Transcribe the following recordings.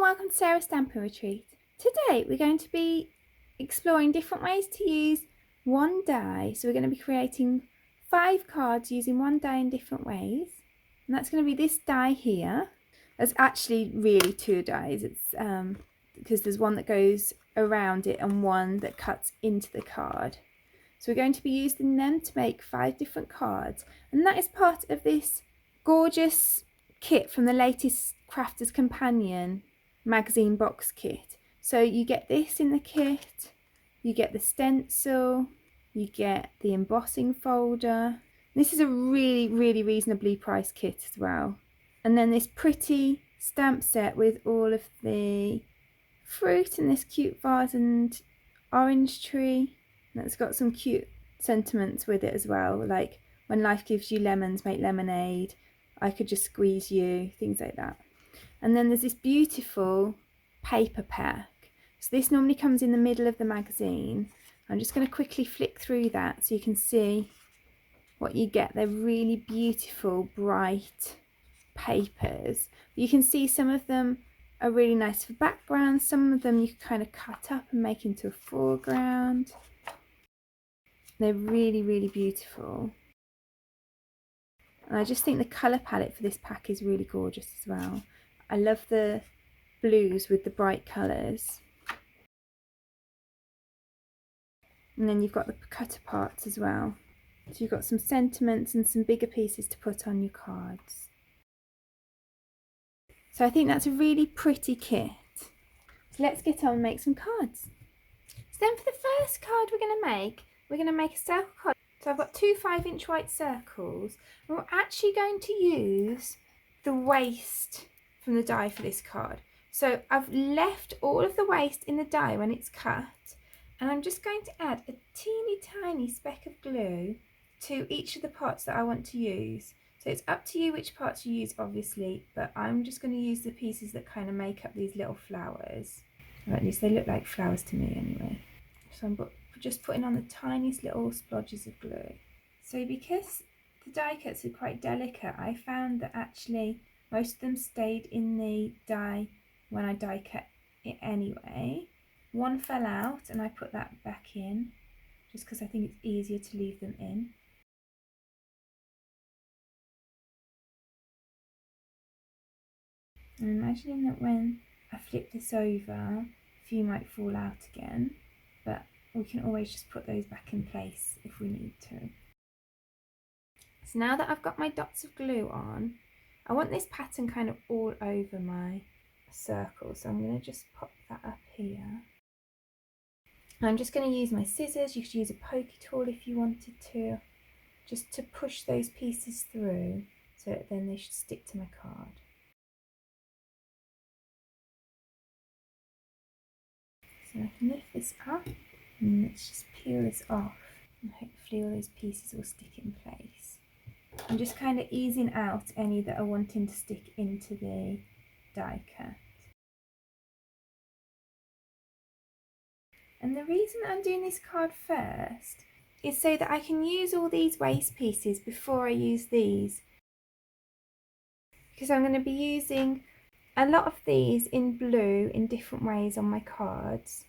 welcome to Sarah's Stamping Retreat. Today we're going to be exploring different ways to use one die. So we're going to be creating 5 cards using one die in different ways. And that's going to be this die here. There's actually really 2 dies. It's because there's one that goes around it and one that cuts into the card. So we're going to be using them to make 5 different cards. And that is part of this gorgeous kit from the latest Crafter's Companion magazine box kit. So you get this in the kit, you get the stencil, you get the embossing folder. This is a really reasonably priced kit as well. And then this pretty stamp set with all of the fruit and this cute vase and orange tree. That's got some cute sentiments with it as well, like when life gives you lemons, make lemonade, I could just squeeze you, things like that. And then there's this beautiful paper pack. So this normally comes in the middle of the magazine. I'm just going to quickly flick through that so you can see what you get. They're really beautiful, bright papers. You can see some of them are really nice for background. Some of them you can kind of cut up and make into a foreground. They're really beautiful. And I just think the colour palette for this pack is really gorgeous as well. I love the blues with the bright colours. And then you've got the cutter parts as well. So you've got some sentiments and some bigger pieces to put on your cards. So I think that's a really pretty kit. So let's get on and make some cards. So then for the first card we're going to make a circle card. So I've got 2 5-inch white circles. And we're actually going to use the waste from the die for this card. So I've left all of the waste in the die when it's cut, and I'm just going to add a teeny tiny speck of glue to each of the parts that I want to use. So it's up to you which parts you use, obviously, but I'm just going to use the pieces that kind of make up these little flowers. Or at least they look like flowers to me anyway. So I'm just putting on the tiniest little splodges of glue. So because the die cuts are quite delicate, I found that actually most of them stayed in the die when I die cut it anyway. One fell out and I put that back in just because I think it's easier to leave them in. I'm imagining that when I flip this over, a few might fall out again, but we can always just put those back in place if we need to. So now that I've got my dots of glue on, I want this pattern kind of all over my circle, so I'm going to just pop that up here. I'm just going to use my scissors. You could use a pokey tool if you wanted to, just to push those pieces through so that then they should stick to my card. So I can lift this up and let's just peel this off and hopefully all those pieces will stick in place. I'm just kind of easing out any that are wanting to stick into the die cut. And the reason I'm doing this card first is so that I can use all these waste pieces before I use these. Because I'm going to be using a lot of these in blue in different ways on my cards.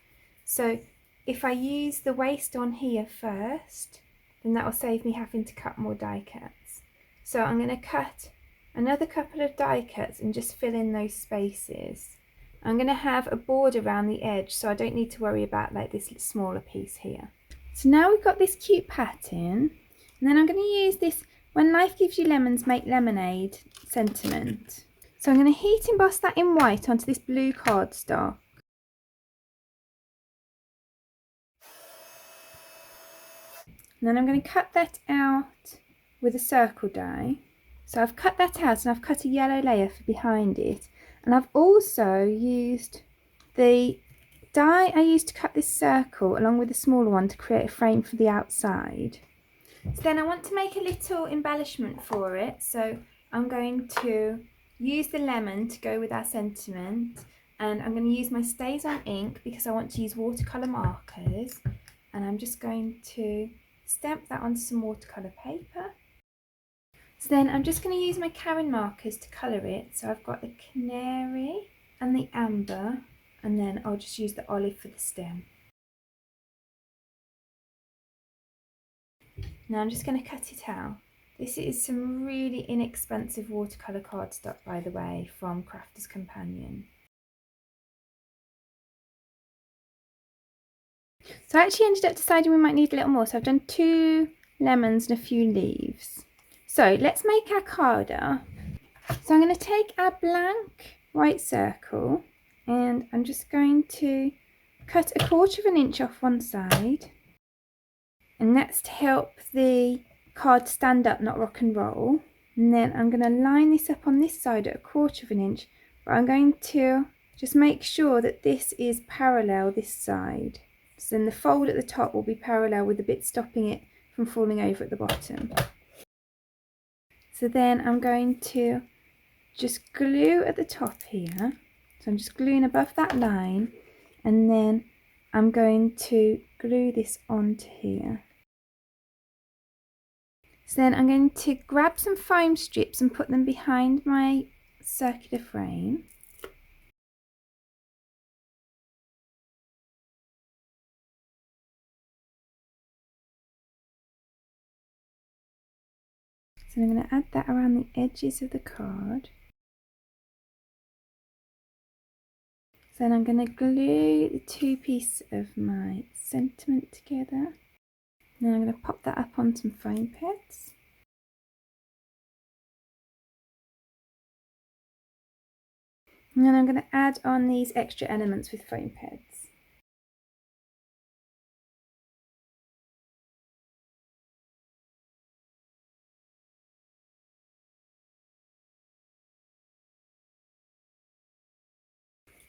So if I use the waste on here first, then that will save me having to cut more die cuts. So I'm going to cut another couple of die cuts and just fill in those spaces. I'm going to have a border around the edge so I don't need to worry about like this smaller piece here. So now we've got this cute pattern, and then I'm going to use this "When life gives you lemons, make lemonade" sentiment. So I'm going to heat emboss that in white onto this blue cardstock. And then I'm going to cut that out with a circle die. So I've cut that out and I've cut a yellow layer for behind it. And I've also used the die I used to cut this circle along with the smaller one to create a frame for the outside. So then I want to make a little embellishment for it. So I'm going to use the lemon to go with our sentiment. And I'm going to use my StazOn ink because I want to use watercolour markers. And I'm just going to stamp that onto some watercolour paper. So then I'm just going to use my Caron markers to colour it. So I've got the canary, and the amber, and then I'll just use the olive for the stem. Now I'm just going to cut it out. This is some really inexpensive watercolour cardstock, by the way, from Crafter's Companion. So I actually ended up deciding we might need a little more, so I've done 2 lemons and a few leaves. So let's make our card up. So I'm going to take our blank white circle and I'm just going to cut 1/4 inch off one side, and that's to help the card stand up, not rock and roll. And then I'm going to line this up on this side at 1/4 inch, but I'm going to just make sure that this is parallel this side. So then the fold at the top will be parallel with the bit stopping it from falling over at the bottom. So then I'm going to just glue at the top here. So I'm just gluing above that line, and then I'm going to glue this onto here. So then I'm going to grab some foam strips and put them behind my circular frame. So I'm going to add that around the edges of the card. So then I'm going to glue the 2 pieces of my sentiment together. And then I'm going to pop that up on some foam pads. And then I'm going to add on these extra elements with foam pads.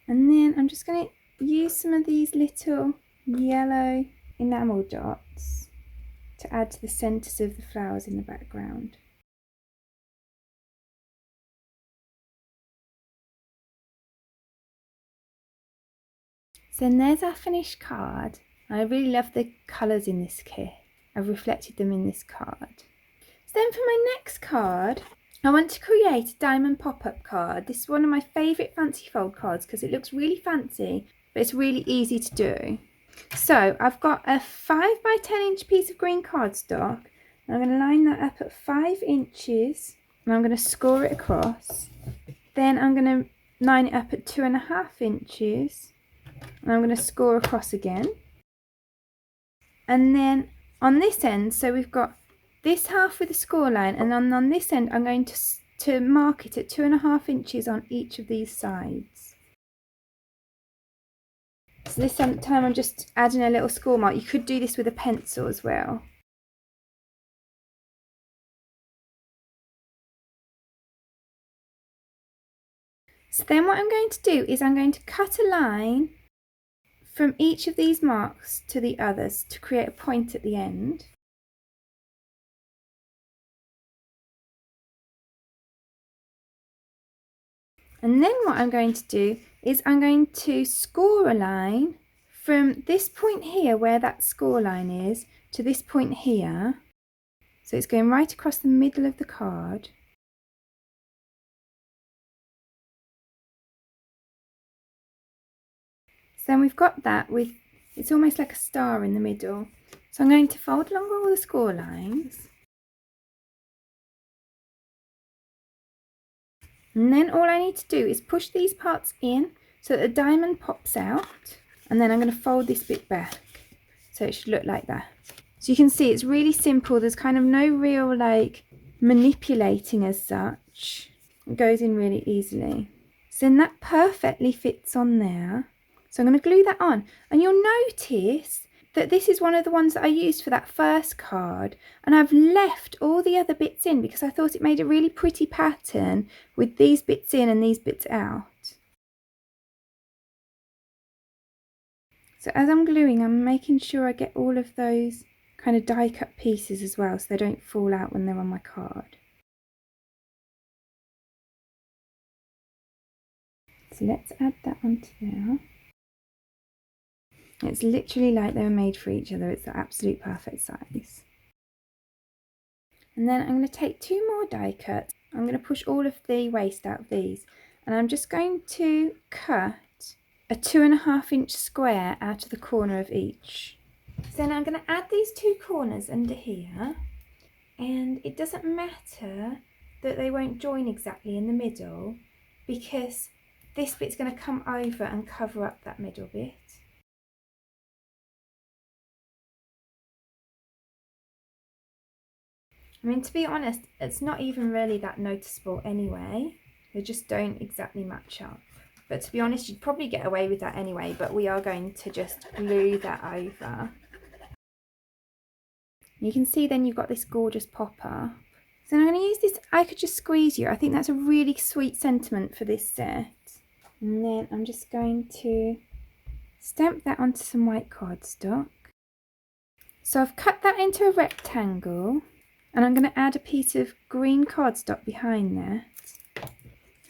And then I'm just going to use some of these little yellow enamel dots to add to the centres of the flowers in the background. So then there's our finished card. I really love the colours in this kit. I've reflected them in this card. So then for my next card, I want to create a diamond pop-up card. This is one of my favourite fancy fold cards because it looks really fancy, but it's really easy to do. So I've got a 5 by 10 inch piece of green cardstock. I'm going to line that up at 5 inches and I'm going to score it across. Then I'm going to line it up at 2.5 inches and I'm going to score across again. And then on this end, so we've got this half with a score line, and on this end I'm going to mark it at 2.5 inches on each of these sides. So this time I'm just adding a little score mark. You could do this with a pencil as well. So then what I'm going to do is I'm going to cut a line from each of these marks to the others to create a point at the end. And then what I'm going to do is I'm going to score a line from this point here where that score line is to this point here. So it's going right across the middle of the card. So then we've got that with, it's almost like a star in the middle. So I'm going to fold along all the score lines. And then all I need to do is push these parts in so that the diamond pops out. And then I'm going to fold this bit back. So it should look like that. So you can see it's really simple. There's kind of no real like manipulating as such. It goes in really easily. So then that perfectly fits on there. So I'm going to glue that on. And you'll notice that this is one of the ones that I used for that first card, and I've left all the other bits in because I thought it made a really pretty pattern with these bits in and these bits out. So as I'm gluing, I'm making sure I get all of those kind of die cut pieces as well so they don't fall out when they're on my card. So let's add that onto there. It's literally like they were made for each other. It's the absolute perfect size. And then I'm going to take 2 more die cuts. I'm going to push all of the waste out of these. and I'm just going to cut a 2.5-inch square out of the corner of each. So then I'm going to add these two corners under here, and it doesn't matter that they won't join exactly in the middle, because this bit's going to come over and cover up that middle bit. I mean, to be honest, it's not even really that noticeable anyway. They just don't exactly match up. But to be honest, you'd probably get away with that anyway, but we are going to just glue that over. You can see then you've got this gorgeous pop-up. So I'm going to use this I Could Just Squeeze You. I think that's a really sweet sentiment for this set. And then I'm just going to stamp that onto some white cardstock. So I've cut that into a rectangle, and I'm going to add a piece of green cardstock behind that.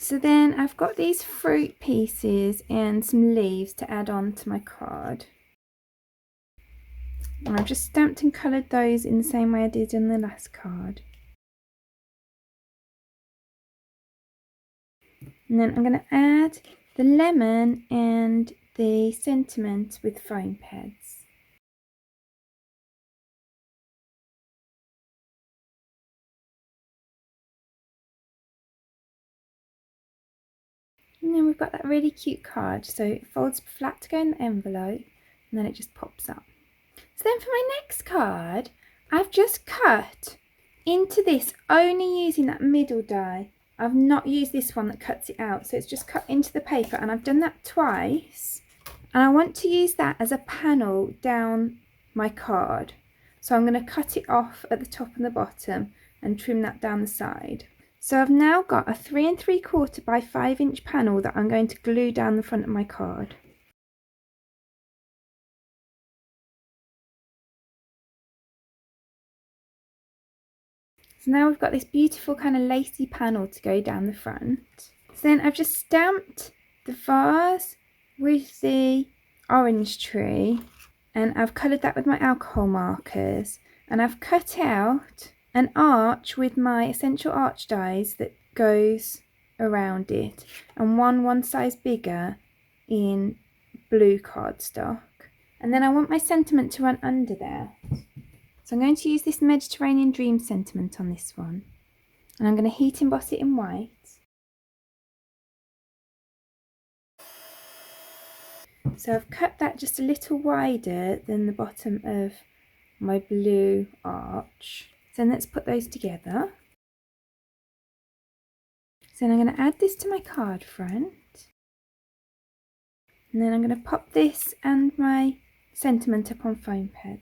So then I've got these fruit pieces and some leaves to add on to my card. And I've just stamped and coloured those in the same way I did on the last card. And then I'm going to add the lemon and the sentiment with foam pads. And then we've got that really cute card, so it folds flat to go in the envelope, and then it just pops up. So then for my next card, I've just cut into this only using that middle die. I've not used this one that cuts it out, so it's just cut into the paper, and I've done that twice. And I want to use that as a panel down my card. So I'm going to cut it off at the top and the bottom and trim that down the side. So I've now got a 3 3/4 by 5-inch panel that I'm going to glue down the front of my card. So now we've got this beautiful kind of lacy panel to go down the front. So then I've just stamped the vase with the orange tree, and I've coloured that with my alcohol markers, and I've cut out an arch with my Essential Arch dies that goes around it, and one size bigger in blue cardstock. And then I want my sentiment to run under there. So I'm going to use this Mediterranean Dream sentiment on this one, and I'm going to heat emboss it in white. So I've cut that just a little wider than the bottom of my blue arch. So then let's put those together. So then I'm going to add this to my card front, and then I'm going to pop this and my sentiment up on foam pads.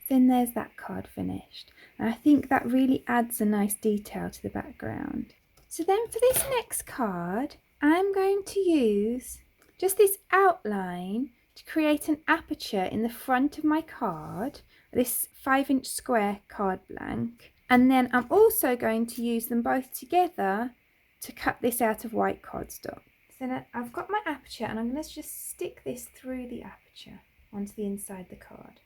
Then there's that card finished, and I think that really adds a nice detail to the background. So then for this next card, I'm going to use just this outline to create an aperture in the front of my card, this 5-inch square card blank, and then I'm also going to use them both together to cut this out of white cardstock. So now I've got my aperture, and I'm going to just stick this through the aperture onto the inside the card.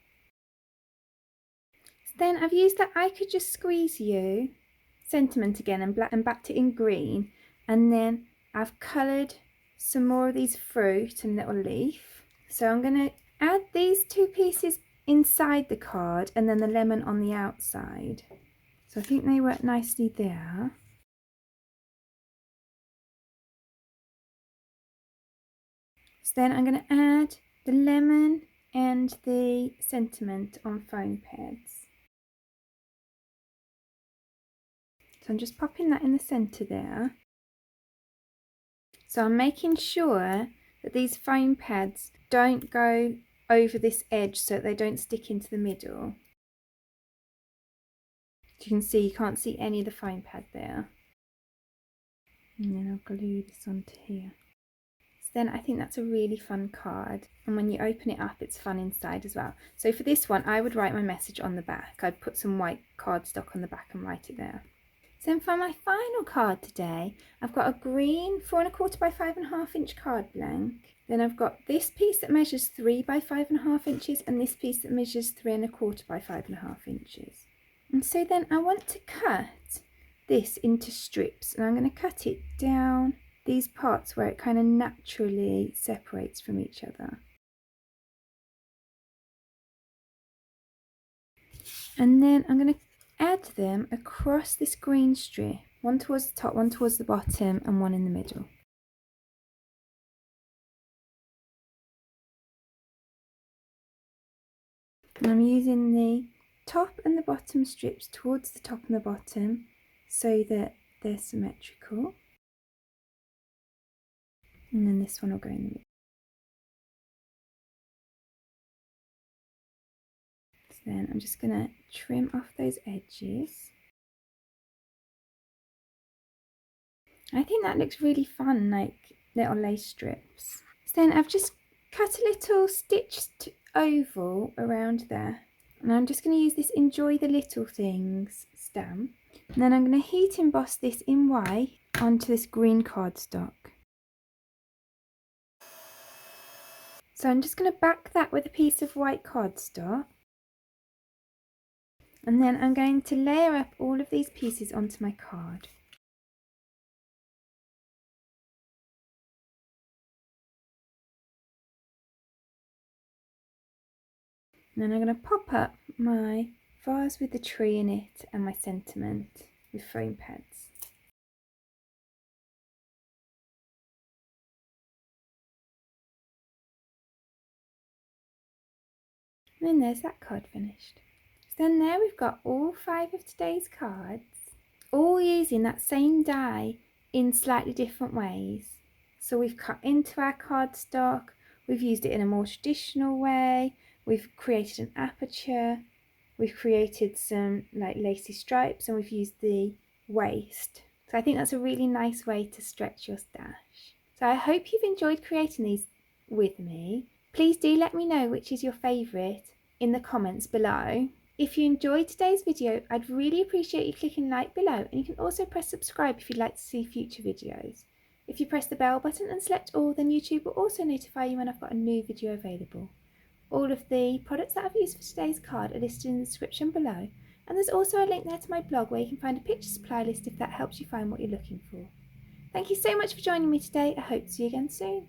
Then I've used that I Could Just Squeeze You sentiment again and backed it in green, and then I've coloured some more of these fruit and little leaf. So I'm going to add these two pieces inside the card and then the lemon on the outside. So I think they work nicely there. So then I'm going to add the lemon and the sentiment on foam pads. So I'm just popping that in the centre there. So I'm making sure that these foam pads don't go over this edge so that they don't stick into the middle. As you can see, you can't see any of the foam pad there. And then I'll glue this onto here. So then I think that's a really fun card, and when you open it up it's fun inside as well. So for this one I would write my message on the back. I'd put some white cardstock on the back and write it there. So for my final card today, I've got a green 4 1/4 by 5.5 inch card blank Then I've got this piece that measures 3 by 5.5 inches and this piece that measures 3 1/4 by 5.5 inches. And so then I want to cut this into strips, and I'm going to cut it down these parts where it kind of naturally separates from each other. And then I'm going to add them across this green strip, one towards the top, one towards the bottom, and one in the middle. And I'm using the top and the bottom strips towards the top and the bottom so that they're symmetrical. And then this one will go in the middle. So then I'm just going to trim off those edges. I think that looks really fun, like little lace strips. So then I've just cut a little stitched oval around there. And I'm just going to use this Enjoy the Little Things stamp. And then I'm going to heat emboss this in white onto this green cardstock. So I'm just going to back that with a piece of white cardstock. And then I'm going to layer up all of these pieces onto my card. And then I'm going to pop up my vase with the tree in it and my sentiment with foam pads. And then there's that card finished. So then there we've got all 5 of today's cards, all using that same die in slightly different ways. So we've cut into our cardstock, we've used it in a more traditional way, we've created an aperture, we've created some like lacy stripes, and we've used the waist. So I think that's a really nice way to stretch your stash. So I hope you've enjoyed creating these with me. Please do let me know which is your favourite in the comments below. If you enjoyed today's video, I'd really appreciate you clicking like below, and you can also press subscribe if you'd like to see future videos. If you press the bell button and select all, then YouTube will also notify you when I've got a new video available. All of the products that I've used for today's card are listed in the description below, and there's also a link there to my blog where you can find a picture supply list if that helps you find what you're looking for. Thank you so much for joining me today. I hope to see you again soon.